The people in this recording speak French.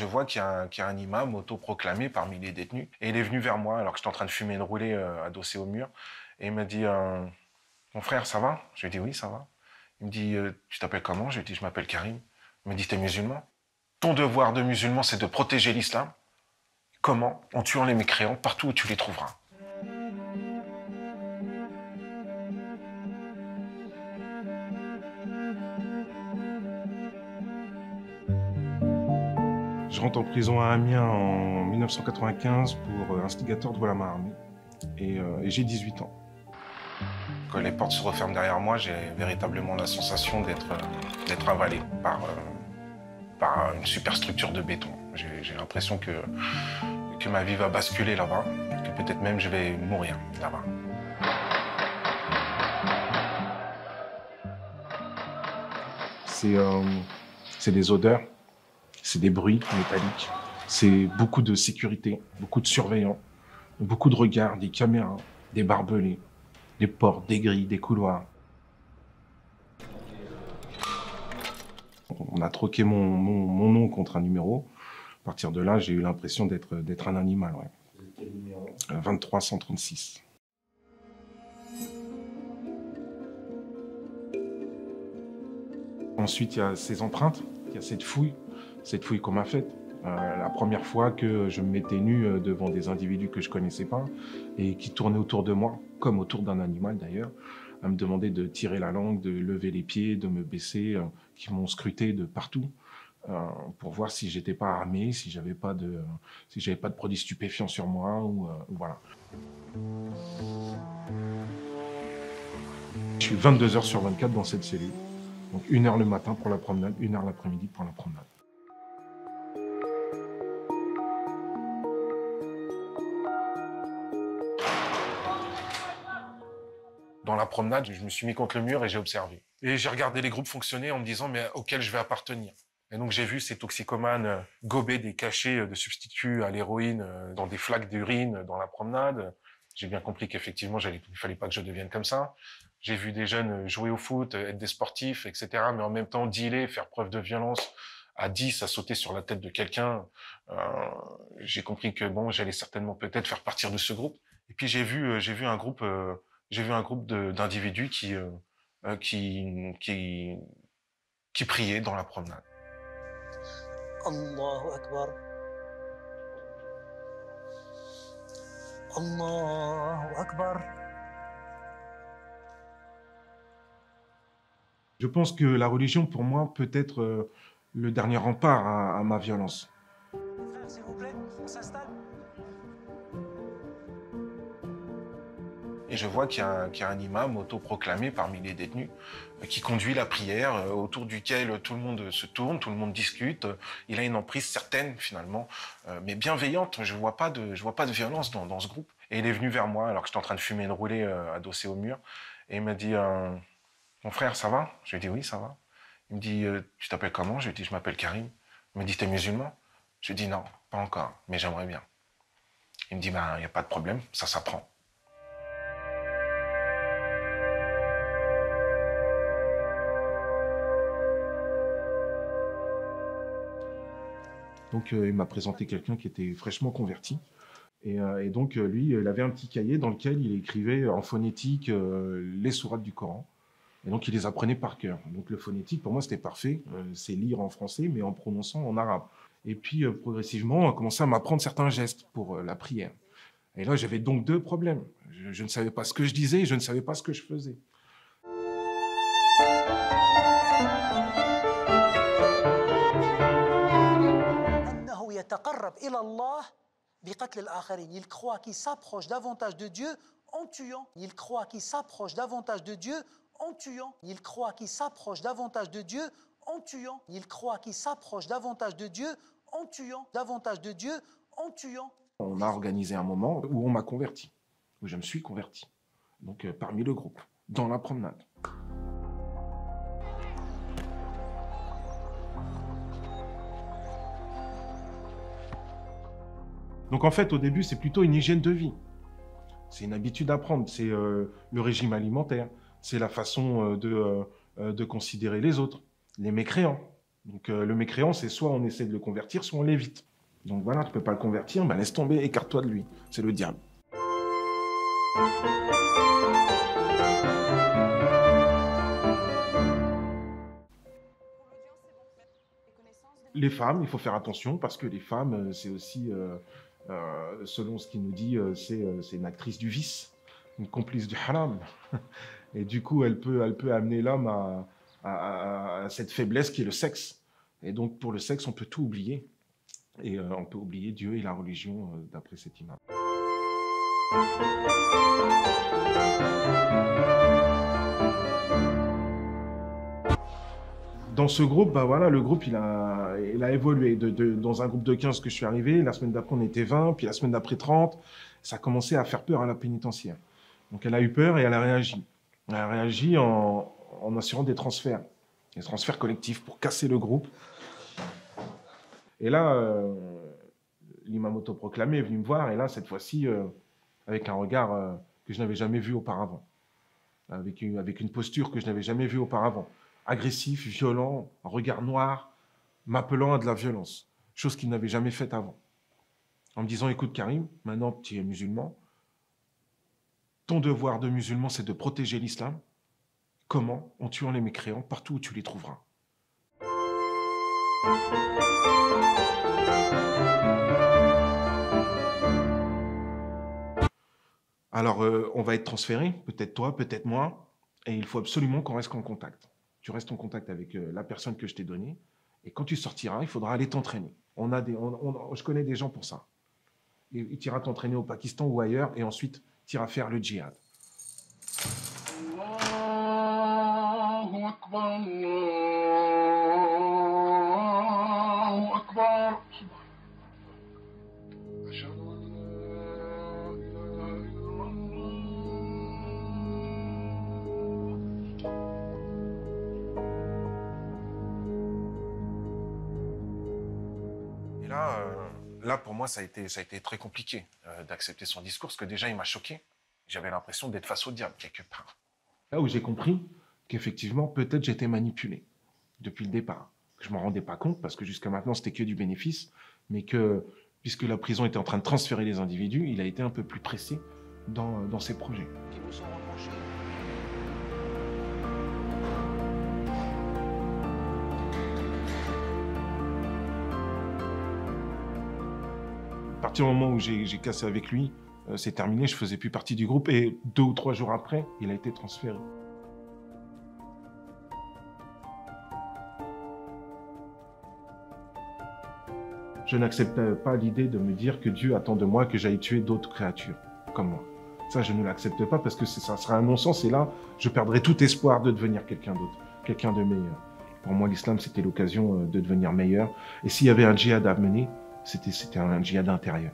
je vois qu'il y a un imam autoproclamé parmi les détenus. Et il est venu vers moi alors que j'étais en train de fumer une roulée adossée au mur. Et il me dit, mon frère, ça va? Je lui ai dit, oui, ça va. Il me dit, tu t'appelles comment? Je lui ai dit, je m'appelle Karim. Il me dit, t'es musulman? Ton devoir de musulman, c'est de protéger l'islam. Comment? En tuant les mécréants partout où tu les trouveras. Je rentre en prison à Amiens en 1995 pour instigateur de vol à main armée. Et j'ai 18 ans. Quand les portes se referment derrière moi, j'ai véritablement la sensation d'être avalé par une superstructure de béton. J'ai l'impression que ma vie va basculer là-bas, que peut-être même je vais mourir là-bas. C'est des odeurs, c'est des bruits métalliques, c'est beaucoup de sécurité, beaucoup de surveillants, beaucoup de regards, des caméras, des barbelés, des portes, des grilles, des couloirs. On a troqué mon nom contre un numéro. À partir de là, j'ai eu l'impression d'être un animal. Ouais. Quel numéro? 2336. Ensuite, il y a ces empreintes, il y a cette fouille qu'on m'a faite. La première fois que je me mettais nu devant des individus que je connaissais pas et qui tournaient autour de moi, comme autour d'un animal d'ailleurs, à me demander de tirer la langue, de lever les pieds, de me baisser, qui m'ont scruté de partout pour voir si j'étais pas armé, si j'avais pas de produits stupéfiants sur moi ou voilà. Je suis 22 heures sur 24 dans cette cellule. Donc 1 heure le matin pour la promenade, 1 heure l'après-midi pour la promenade. Dans la promenade, je me suis mis contre le mur et j'ai observé. Et j'ai regardé les groupes fonctionner en me disant mais auxquels je vais appartenir. Et donc j'ai vu ces toxicomanes gober des cachets de substituts à l'héroïne dans des flaques d'urine dans la promenade. J'ai bien compris qu'effectivement, il fallait pas que je devienne comme ça. J'ai vu des jeunes jouer au foot, être des sportifs, etc. Mais en même temps, dealer, faire preuve de violence à 10, à sauter sur la tête de quelqu'un. J'ai compris que bon, j'allais certainement peut-être faire partir de ce groupe. Et puis j'ai vu un groupe d'individus qui priaient dans la promenade. Allahu Akbar. Allahu Akbar. Je pense que la religion, pour moi, peut être le dernier rempart à ma violence. Frère, s'il vous plaît, on s'installe. Et je vois qu'il y a un imam autoproclamé parmi les détenus qui conduit la prière, autour duquel tout le monde se tourne, tout le monde discute. Il a une emprise certaine, finalement, mais bienveillante. Je vois pas de violence dans ce groupe. Et il est venu vers moi alors que j'étais en train de fumer une roulée adossée au mur. Et il m'a dit, mon frère, ça va? Je lui ai dit, oui, ça va. Il me dit, tu t'appelles comment? Je lui ai dit, je m'appelle Karim. Il me dit, t'es musulman? Je lui ai dit, non, pas encore, mais j'aimerais bien. Il me dit, ben, il n'y a pas de problème, ça s'apprend. Donc, il m'a présenté quelqu'un qui était fraîchement converti. Et donc, lui, il avait un petit cahier dans lequel il écrivait en phonétique les sourates du Coran. Et donc, il les apprenait par cœur. Donc, le phonétique, pour moi, c'était parfait. C'est lire en français, mais en prononçant en arabe. Et puis, progressivement, on a commencé à m'apprendre certains gestes pour la prière. Et là, j'avais donc deux problèmes. Je ne savais pas ce que je disais et je ne savais pas ce que je faisais. Il croit qu'il s'approche davantage de Dieu en tuant. Il croit qu'il s'approche davantage de Dieu en tuant. Il croit qu'il s'approche davantage de Dieu en tuant. Il croit qu'il s'approche davantage de Dieu en tuant. Davantage de Dieu en tuant. On a organisé un moment où on m'a converti, où je me suis converti. Donc parmi le groupe, dans la promenade. Donc en fait, au début, c'est plutôt une hygiène de vie. C'est une habitude à prendre. C'est le régime alimentaire. C'est la façon de considérer les autres, les mécréants. Donc le mécréant, c'est soit on essaie de le convertir, soit on l'évite. Donc voilà, tu ne peux pas le convertir, ben laisse tomber, écarte-toi de lui. C'est le diable. Les femmes, il faut faire attention parce que les femmes, c'est aussi, selon ce qu'il nous dit, c'est une actrice du vice, une complice du haram. Et du coup, elle peut amener l'homme à cette faiblesse qui est le sexe. Et donc, pour le sexe, on peut tout oublier. Et on peut oublier Dieu et la religion d'après cet imam. Dans ce groupe, bah voilà, le groupe il a évolué. Dans un groupe de 15 que je suis arrivé, la semaine d'après on était 20, puis la semaine d'après 30. Ça a commencé à faire peur à la pénitentiaire. Donc elle a eu peur et elle a réagi. Elle a réagi en assurant des transferts collectifs pour casser le groupe. Et là, l'imam autoproclamé est venu me voir, et là, cette fois-ci, avec un regard que je n'avais jamais vu auparavant, avec une posture que je n'avais jamais vue auparavant. Agressif, violent, un regard noir, m'appelant à de la violence, chose qu'il n'avait jamais faite avant. En me disant, écoute Karim, maintenant tu es musulman, ton devoir de musulman, c'est de protéger l'islam. Comment? En tuant les mécréants partout où tu les trouveras. Alors, on va être transféré, peut-être toi, peut-être moi, et il faut absolument qu'on reste en contact. Tu restes en contact avec la personne que je t'ai donnée, et quand tu sortiras, il faudra aller t'entraîner. Je connais des gens pour ça. Et tu iras t'entraîner au Pakistan ou ailleurs, et ensuite, tu iras faire le djihad. Allahu Akbar, Allahu Akbar. Là, pour moi, ça a été très compliqué d'accepter son discours, parce que déjà, il m'a choqué. J'avais l'impression d'être face au diable, quelque part. Là où j'ai compris qu'effectivement, peut-être j'étais manipulé depuis le départ. Je ne m'en rendais pas compte, parce que jusqu'à maintenant, c'était que du bénéfice, mais que, puisque la prison était en train de transférer les individus, il a été un peu plus pressé dans ses projets. Qui nous sont reprochés. À partir du moment où j'ai cassé avec lui, c'est terminé, je ne faisais plus partie du groupe, et 2 ou 3 jours après, il a été transféré. Je n'accepte pas l'idée de me dire que Dieu attend de moi que j'aille tuer d'autres créatures comme moi. Ça, je ne l'accepte pas parce que ça serait un non-sens, et là, je perdrais tout espoir de devenir quelqu'un d'autre, quelqu'un de meilleur. Pour moi, l'islam, c'était l'occasion de devenir meilleur. Et s'il y avait un djihad à mener, c'était un djihad intérieur.